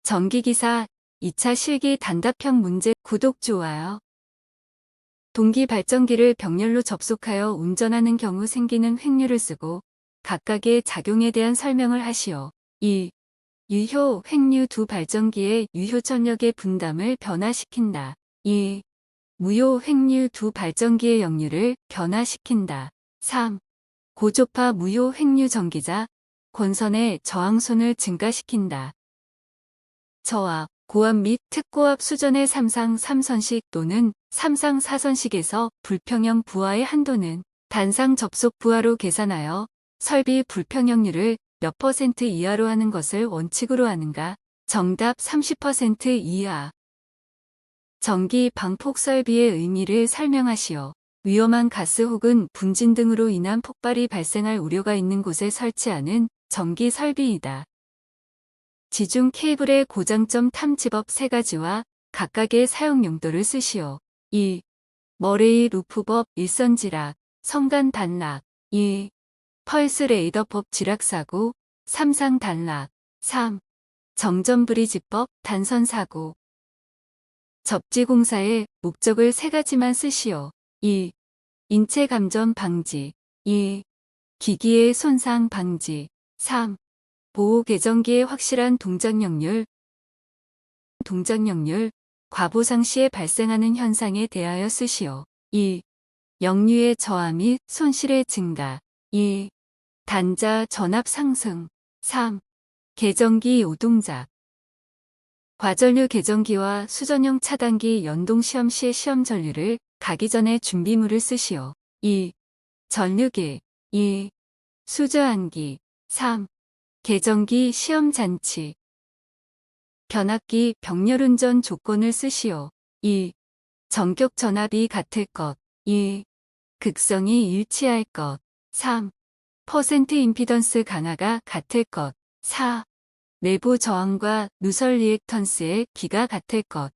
전기기사 2차 실기 단답형 문제 구독, 좋아요. 동기 발전기를 병렬로 접속하여 운전하는 경우 생기는 횡류를 쓰고 각각의 작용에 대한 설명을 하시오. 1. 유효, 횡류 두 발전기의 유효 전력의 분담을 변화시킨다. 2. 무효, 횡류 두 발전기의 역류를 변화시킨다. 3. 고초파 무효 횡류 전기자, 권선의 저항손을 증가시킨다. 저압, 고압 및 특고압 수전의 3상 3선식 또는 3상 4선식에서 불평형 부하의 한도는 단상 접속 부하로 계산하여 설비 불평형률을 몇 % 이하로 하는 것을 원칙으로 하는가? 정답 30% 이하. 전기 방폭 설비의 의미를 설명하시오. 위험한 가스 혹은 분진 등으로 인한 폭발이 발생할 우려가 있는 곳에 설치하는 전기 설비이다. 지중 케이블의 고장점 탐지법 3가지와 각각의 사용 용도를 쓰시오. 1. 머레이 루프법 일선지락, 성간 단락. 2. 펄스 레이더법 지락사고, 삼상 단락. 3. 정전브리지법 단선사고. 접지공사의 목적을 3가지만 쓰시오. 1. 인체 감전 방지. 2. 기기의 손상 방지. 3. 보호 계정기의 확실한 동작역률, 과보상 시에 발생하는 현상에 대하여 쓰시오. 1. 역류의 저하 및 손실의 증가. 2. 단자 전압 상승. 3. 계정기 오동작. 과전류 계정기와 수전용 차단기 연동 시험 시의 시험 전류를 가기 전에 준비물을 쓰시오. 1. 전류기. 2. 수저안기. 3. 계정기 시험 잔치. 변압기 병렬운전 조건을 쓰시오. 1. 전격 전압이 같을 것. 2. 극성이 일치할 것. 3. 퍼센트 임피던스 강화가 같을 것. 4. 내부 저항과 누설 리액턴스의 기가 같을 것.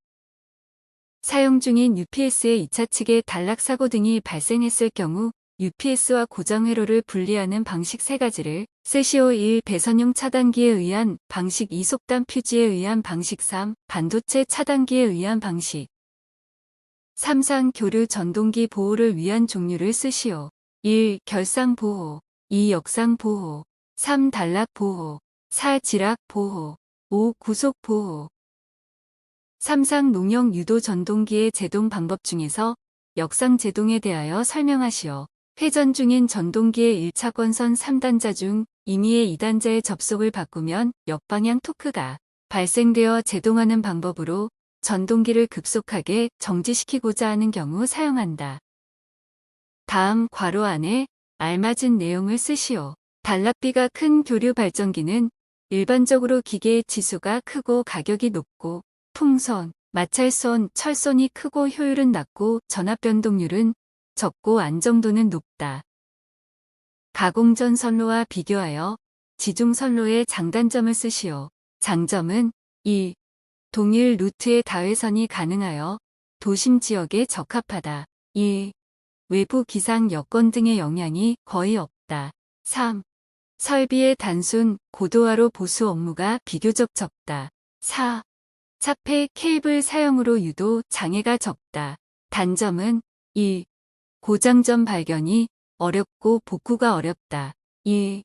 사용 중인 UPS의 2차 측의 단락 사고 등이 발생했을 경우 UPS와 고장 회로를 분리하는 방식 3가지를 쓰시오. 1. 배선용 차단기에 의한 방식. 2. 속단 퓨즈에 의한 방식. 3. 반도체 차단기에 의한 방식. 3상 교류 전동기 보호를 위한 종류를 쓰시오. 1. 결상 보호. 2. 역상 보호. 3. 단락 보호. 4. 지락 보호. 5. 구속 보호. 3상 농형 유도 전동기의 제동 방법 중에서 역상 제동에 대하여 설명하시오. 회전 중인 전동기의 1차 권선 3단자 중 임의의 2단자의 접속을 바꾸면 역방향 토크가 발생되어 제동하는 방법으로 전동기를 급속하게 정지시키고자 하는 경우 사용한다. 다음 괄호 안에 알맞은 내용을 쓰시오. 단락비가 큰 교류 발전기는 일반적으로 기계의 지수가 크고 가격이 높고 풍선, 마찰선, 철선이 크고 효율은 낮고 전압 변동률은 적고 안정도는 높다. 가공전 선로와 비교하여 지중 선로의 장단점을 쓰시오. 장점은 1. 동일 루트의 다회선이 가능하여 도심 지역에 적합하다. 2. 외부 기상 여건 등의 영향이 거의 없다. 3. 설비의 단순, 고도화로 보수 업무가 비교적 적다. 4. 차폐 케이블 사용으로 유도 장애가 적다. 단점은 1. 고장 전 발견이 어렵고 복구가 어렵다. 2.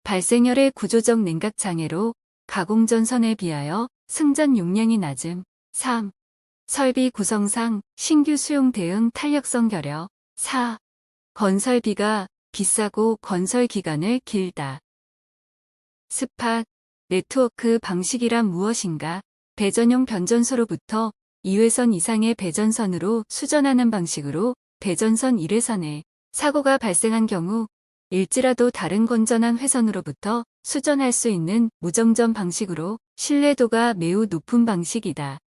발생열의 구조적 냉각 장애로 가공전선에 비하여 승전 용량이 낮음. 3. 설비 구성상 신규 수용 대응 탄력성 결여. 4. 건설비가 비싸고 건설 기간을 길다. 스팟 네트워크 방식이란 무엇인가? 배전용 변전소로부터 2회선 이상의 배전선으로 수전하는 방식으로 배전선 1회선에 사고가 발생한 경우 일지라도 다른 건전한 회선으로부터 수전할 수 있는 무정전 방식으로 신뢰도가 매우 높은 방식이다.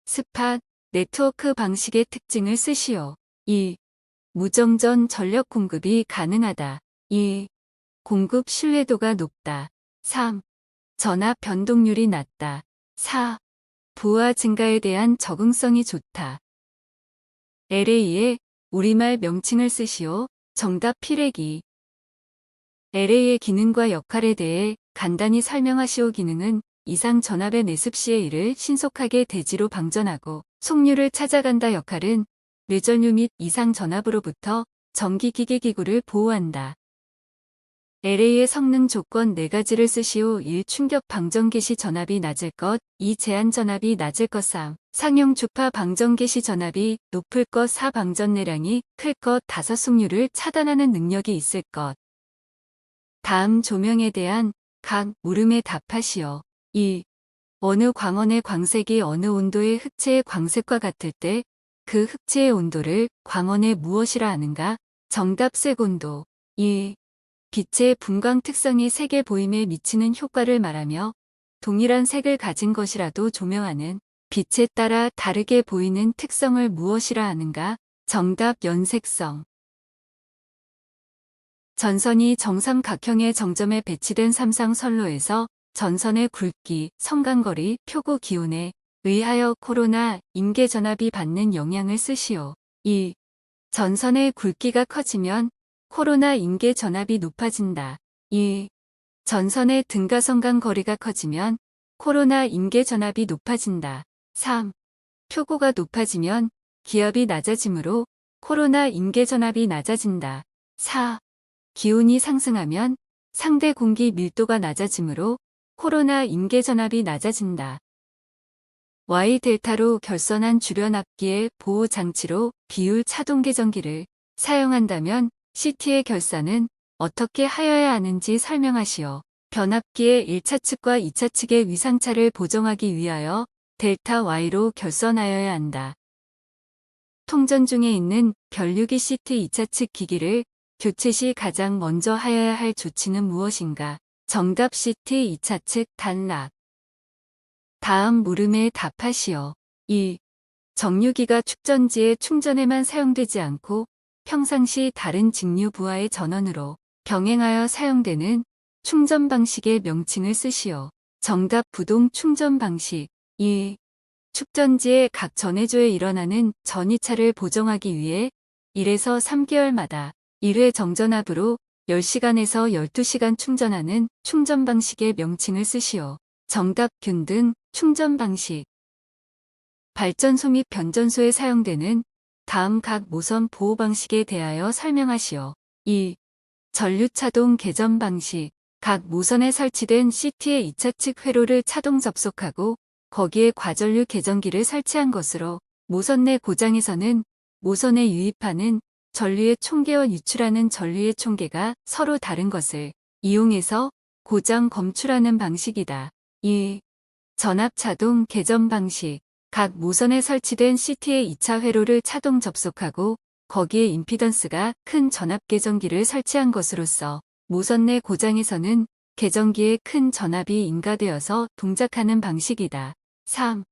스팟 네트워크 방식의 특징을 쓰시오. 1. 무정전 전력 공급이 가능하다. 2. 공급 신뢰도가 높다. 3. 전압 변동률이 낮다. 4. 부하 증가에 대한 적응성이 좋다. LA의 우리말 명칭을 쓰시오. 정답 필레기. LA의 기능과 역할에 대해 간단히 설명하시오. 기능은 이상 전압의 내습 시의 이를 신속하게 대지로 방전하고 속류를 찾아간다. 역할은 뇌전류 및 이상 전압으로부터 전기기계 기구를 보호한다. LA의 성능 조건 4가지를 쓰시오. 1. 충격 방전 개시 전압이 낮을 것. 2. 제한 전압이 낮을 것. 3. 상용 주파 방전 개시 전압이 높을 것. 4. 방전 내량이 클 것. 5. 속류를 차단하는 능력이 있을 것. 다음 조명에 대한 각 물음에 답하시오. 1. 어느 광원의 광색이 어느 온도의 흑채의 광색과 같을 때 그 흑채의 온도를 광원의 무엇이라 하는가? 정답 색온도. 2. 빛의 분광 특성이 색의 보임에 미치는 효과를 말하며 동일한 색을 가진 것이라도 조명하는 빛에 따라 다르게 보이는 특성을 무엇이라 하는가? 정답 연색성. 전선이 정삼각형의 정점에 배치된 삼상선로에서 전선의 굵기, 성간거리, 표고 기온에 의하여 코로나 임계 전압이 받는 영향을 쓰시오. 1. 전선의 굵기가 커지면 코로나 임계 전압이 높아진다. 2. 전선의 등가성간 거리가 커지면 코로나 임계 전압이 높아진다. 3. 표고가 높아지면 기압이 낮아지므로 코로나 임계 전압이 낮아진다. 4. 기온이 상승하면 상대 공기 밀도가 낮아지므로 코로나 임계 전압이 낮아진다. Y 델타로 결선한 주변 압기의 보호 장치로 비율 차동 계정기를 사용한다면 CT의 결선은 어떻게 하여야 하는지 설명하시오. 변압기의 1차 측과 2차 측의 위상차를 보정하기 위하여 델타 Y로 결선하여야 한다. 통전 중에 있는 변류기 CT 2차 측 기기를 교체 시 가장 먼저 하여야 할 조치는 무엇인가? 정답 CT 2차 측 단락. 다음 물음에 답하시오. 1. 정류기가 축전지의 충전에만 사용되지 않고 평상시 다른 직류 부하의 전원으로 병행하여 사용되는 충전 방식의 명칭을 쓰시오. 정답 부동 충전 방식. 2. 축전지의 각 전해조에 일어나는 전이차를 보정하기 위해 1에서 3개월마다 1회 정전압으로 10시간에서 12시간 충전하는 충전 방식의 명칭을 쓰시오. 정답 균등 충전 방식. 발전소 및 변전소에 사용되는 다음 각 모선 보호 방식에 대하여 설명하시오. 1. 전류차동 개전 방식. 각 모선에 설치된 CT의 2차 측 회로를 차동 접속하고 거기에 과전류 개전기를 설치한 것으로 모선 내 고장에서는 모선에 유입하는 전류의 총계와 유출하는 전류의 총계가 서로 다른 것을 이용해서 고장 검출하는 방식이다. 2. 전압차동 개전 방식. 각 모선에 설치된 CT의 2차 회로를 차동 접속하고 거기에 임피던스가 큰 전압 개전기를 설치한 것으로서 모선 내 고장에서는 개전기에 큰 전압이 인가되어서 동작하는 방식이다. 3.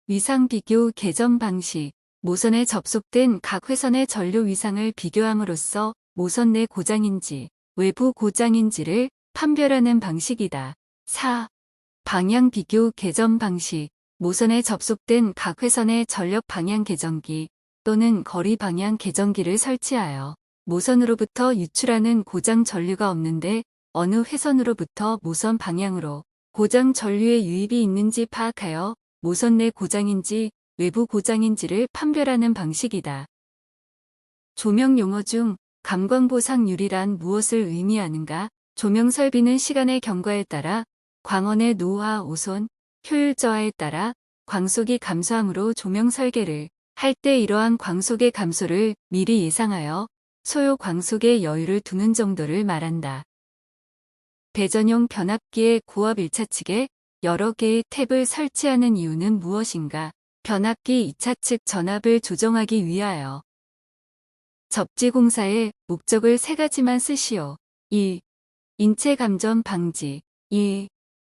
위상 비교 개전 방식. 모선에 접속된 각 회선의 전류 위상을 비교함으로써 모선 내 고장인지 외부 고장인지를 판별하는 방식이다. 4. 방향 비교 개전 방식. 모선에 접속된 각 회선의 전력 방향 개전기 또는 거리 방향 개전기를 설치하여 모선으로부터 유출하는 고장 전류가 없는데 어느 회선으로부터 모선 방향으로 고장 전류의 유입이 있는지 파악하여 모선 내 고장인지 외부 고장인지를 판별하는 방식이다. 조명 용어 중 감광보상률이란 무엇을 의미하는가? 조명 설비는 시간의 경과에 따라 광원의 노화, 오손, 효율 저하에 따라 광속이 감소하므로 조명 설계를 할 때 이러한 광속의 감소를 미리 예상하여 소요 광속의 여유를 두는 정도를 말한다. 배전용 변압기의 고압 1차 측에 여러 개의 탭을 설치하는 이유는 무엇인가? 변압기 2차 측 전압을 조정하기 위하여. 접지공사의 목적을 3가지만 쓰시오. 1. 인체 감전 방지. 2.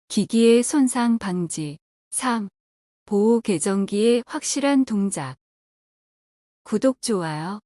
기기의 손상 방지. 3. 보호 개전기의 확실한 동작. 구독, 좋아요.